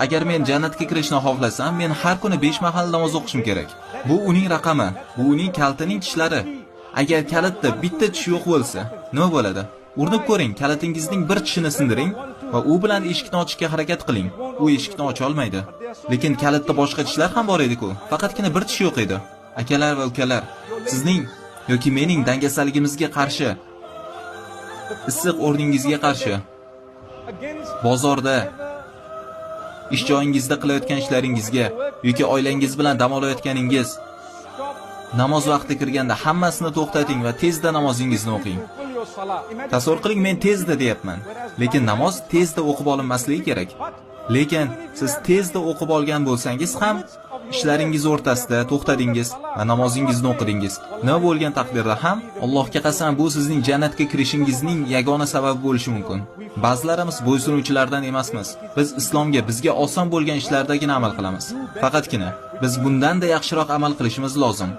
Agar men jannatga kirishni xohlasam, men har kuni 5 mahal namoz o'qishim kerak. Bu uning raqami, bu uning kalitining tishlari. Agar kalitda bitta tish yo'q bo'lsa, nima bo'ladi? Urinib ko'ring, kalitingizning bir tishini sindiring va u bilan eshikni ochishga harakat qiling. U eshikni ocha olmaydi. Lekin kalitda boshqa tishlar ham bor edi-ku. Faqatgina bir tish yo'q edi. Akalar va ukalar, sizning yoki mening dangasaligimizga qarshi, issiq o'rningizga qarshi, bozorda, ish joyingizda qilayotgan ishlaringizga yoki oilangiz bilan dam olayotganingiz, namoz vaqti kirganda hammasini to'xtating va tezda namozingizni o'qing. Tasavvur qiling, men tezda deyapman, lekin namoz tezda o'qib olinmasligi kerak. Lekin siz tezda o'qib olgan bo'lsangiz ham ishlaringiz o'rtasida to'xtadingiz va namozingizni o'qidingiz. Nima bo'lgan taqdirda ham Allohga qasam bu sizning jannatga kirishingizning yagona sababi bo'lishi mumkin. Ba'zilarimiz bo'ysunuvchilardan emasmiz. Biz islomga bizga oson bo'lgan ishlardagina amal qilamiz. Faqatgina biz bundanda yaxshiroq amal qilishimiz lozim.